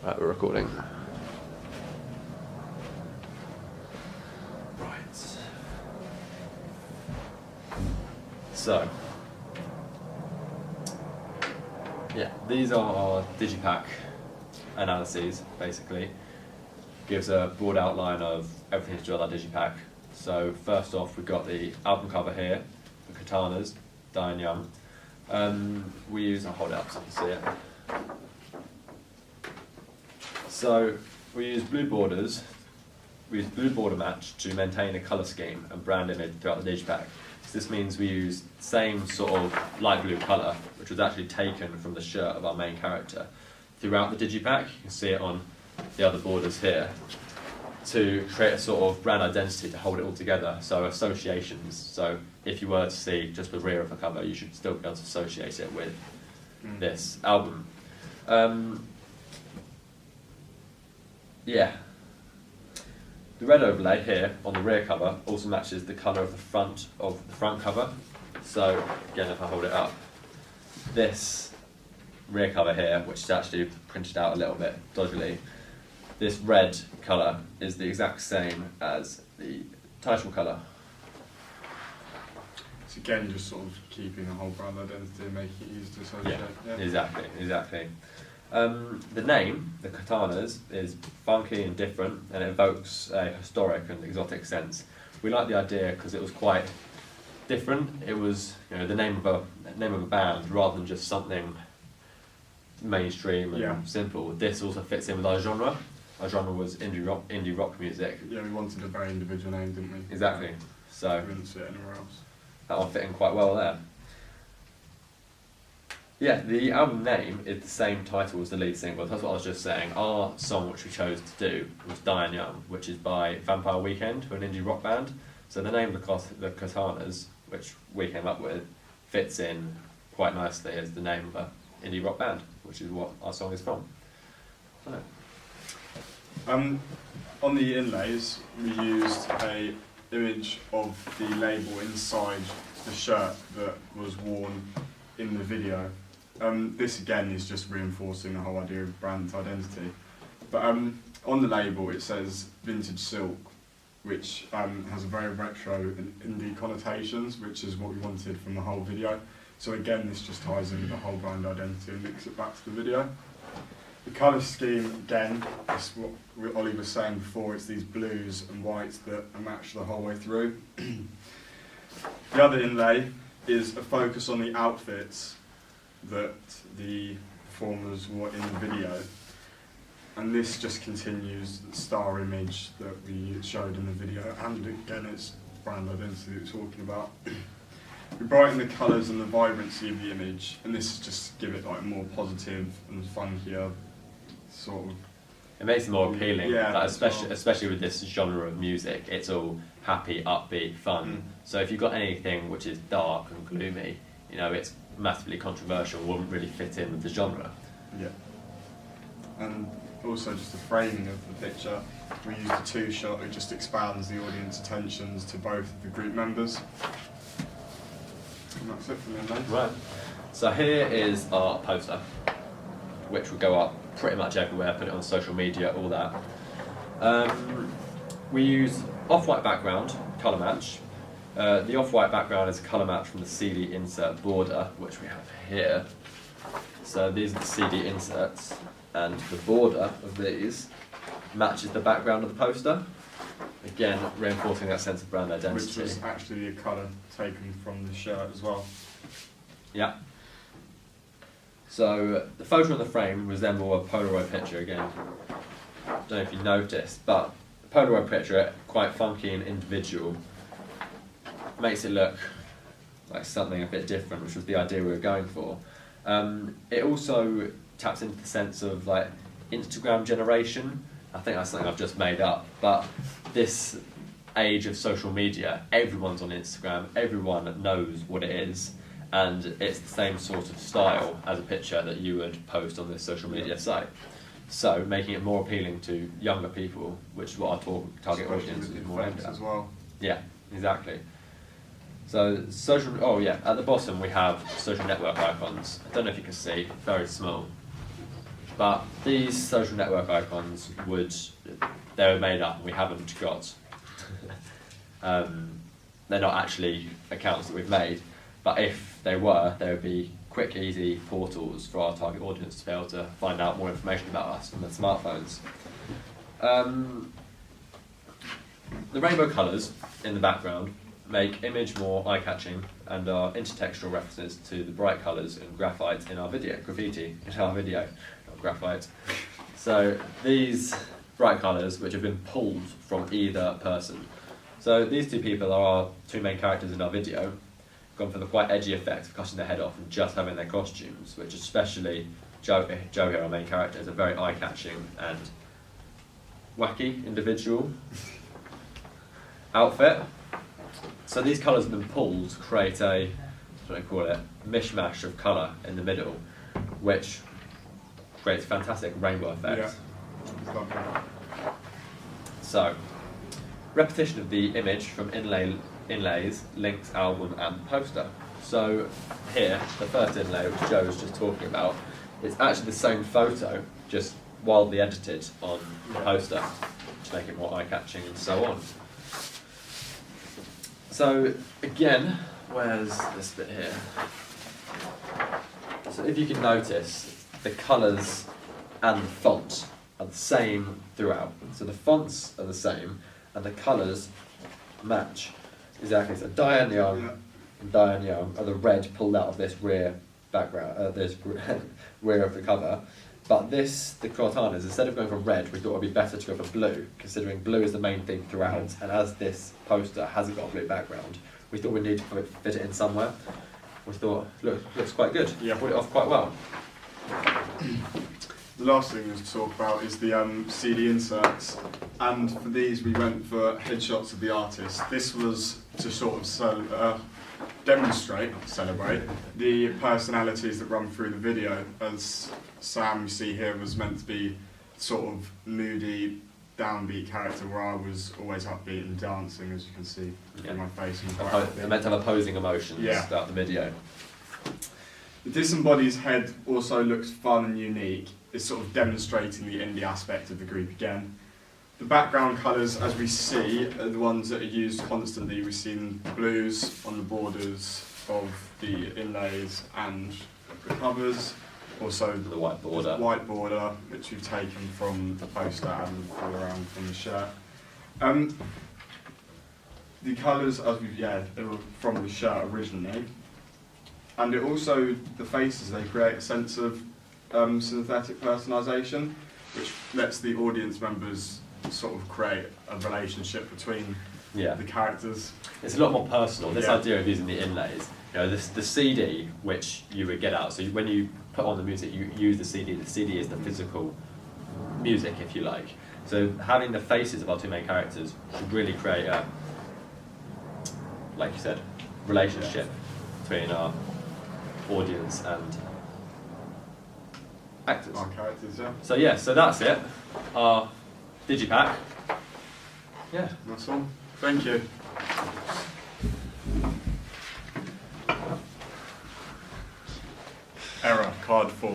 Right, we're recording. Right. So, yeah, these are our Digipack analyses, basically. Gives a broad outline of everything to do with our Digipack. So, first off, we've got the album cover here, the Katanas, Diane Young. We use, I'll hold it up so you can see it. So we use blue borders. We use blue border match to maintain a colour scheme and brand image throughout the Digipack. So this means we use the same sort of light blue colour, which was actually taken from the shirt of our main character, throughout the Digipack. You can see it on the other borders here, to create a sort of brand identity to hold it all together. So associations. So if you were to see just the rear of the cover, you should still be able to associate it with this album. Yeah. The red overlay here on the rear cover also matches the colour of the front cover. So again, if I hold it up, this rear cover here, which is actually printed out a little bit dodgily, this red colour is the exact same as the title colour. So again, just sort of keeping the whole brand identity and making it easy to associate. Yeah, exactly. The name, the Katanas, is funky and different, and it evokes a historic and exotic sense. We like the idea because it was quite different. It was, the name of a band rather than just something mainstream and simple. This also fits in with our genre. Our genre was indie rock music. Yeah, we wanted a very individual name, didn't we? Exactly. So we didn't see it anywhere else. That one fit in quite well there. Yeah, the album name is the same title as the lead single. That's what I was just saying. Our song, which we chose to do, was Diane Young, which is by Vampire Weekend, who are an indie rock band. So the name of the Katanas, which we came up with, fits in quite nicely as the name of an indie rock band, which is what our song is from. So. On the inlays, we used a image of the label inside the shirt that was worn in the video. This again is just reinforcing the whole idea of brand identity. But on the label it says Vintage Silk, which has a very retro and indie connotations, which is what we wanted from the whole video. So again, this just ties in with the whole brand identity and links it back to the video. The colour scheme, again, is what Ollie was saying before, it's these blues and whites that are matched the whole way through. The other inlay is a focus on the outfits that the performers wore in the video. And this just continues the star image that we showed in the video, and again it's brand identity that we're talking about. We brighten the colours and the vibrancy of the image, and this is just to give it like more positive and funkier sort of. It makes it more appealing, yeah, especially with this genre of music. It's all happy, upbeat, fun. So if you've got anything which is dark and gloomy, it's massively controversial, wouldn't really fit in with the genre. Yeah. And also just the framing of the picture, we used a two-shot, it just expands the audience attentions to both of the group members. And that's it from the end. Right. So here is our poster, which will go up pretty much everywhere, put it on social media, all that. We use off-white background, colour match. The off-white background is a colour match from the CD insert border, which we have here. So these are the CD inserts, and the border of these matches the background of the poster. Again, reinforcing that sense of brand identity. Which was actually a colour taken from the shirt as well. Yeah. So the photo in the frame resemble a Polaroid picture again. Don't know if you noticed, but the Polaroid picture, quite funky and individual, makes it look like something a bit different, which was the idea we were going for. It also taps into the sense of like Instagram generation. I think that's something I've just made up, but this age of social media, everyone's on Instagram, everyone knows what it is, and it's the same sort of style as a picture that you would post on this social media site. So making it more appealing to younger people, which is what our target audience is more aimed at. As well. Yeah, exactly. So at the bottom we have social network icons. I don't know if you can see, very small. But these social network icons they were made up, and we haven't got, they're not actually accounts that we've made, but if they were, they would be quick, easy portals for our target audience to be able to find out more information about us from their smartphones. The rainbow colours in the background make image more eye-catching and are intertextual references to the bright colours in graphite in our video, graffiti in our video, not graphite. So these bright colours, which have been pulled from either person. So these two people are our two main characters in our video, gone for the quite edgy effect of cutting their head off and just having their costumes, which especially Joe here, our main character, is a very eye-catching and wacky individual outfit. So these colours have been pulled to create a, what do I call it, mishmash of colour in the middle, which creates fantastic rainbow effects. Yeah. So, repetition of the image from inlays, links, album and poster. So here, the first inlay, which Joe was just talking about, it's actually the same photo, just wildly edited on the poster to make it more eye-catching and so on. So again, where's this bit here? So if you can notice, the colours and the font are the same throughout. So the fonts are the same and the colours match exactly. So Diane Young and Diane Young are the red pulled out of this rear background, this rear of the cover. But this, the Cortanas, instead of going for red, we thought it would be better to go for blue, considering blue is the main theme throughout, and as this poster hasn't got a blue background, we thought we needed to fit it in somewhere. We thought, looks quite good. Yeah. Put it off quite well. The last thing to talk about is the CD inserts, and for these we went for headshots of the artist. This was to sort of celebrate the personalities that run through the video. As Sam, you see here, was meant to be sort of moody, downbeat character, where I was always upbeat and dancing, as you can see in my face. They're meant to have opposing emotions throughout the video. The disembodied's head also looks fun and unique. It's sort of demonstrating the indie aspect of the group again. The background colours, as we see, are the ones that are used constantly. We've seen blues on the borders of the inlays and the covers. Also The white border. The white border, which we've taken from the poster and all around from the shirt. The colours, as they were from the shirt originally. And it also, the faces, they create a sense of synthetic personalisation, which lets the audience members sort of create a relationship between the characters. It's a lot more personal. This idea of using the inlays, the CD, which you would get out. So when you put on the music, you use the CD. The CD is the physical music, if you like. So having the faces of our two main characters should really create a, like you said, relationship between our audience and actors. Our characters, yeah. So so that's it. Our Digipack. Yeah. That's all. Thank you. Error, card 4.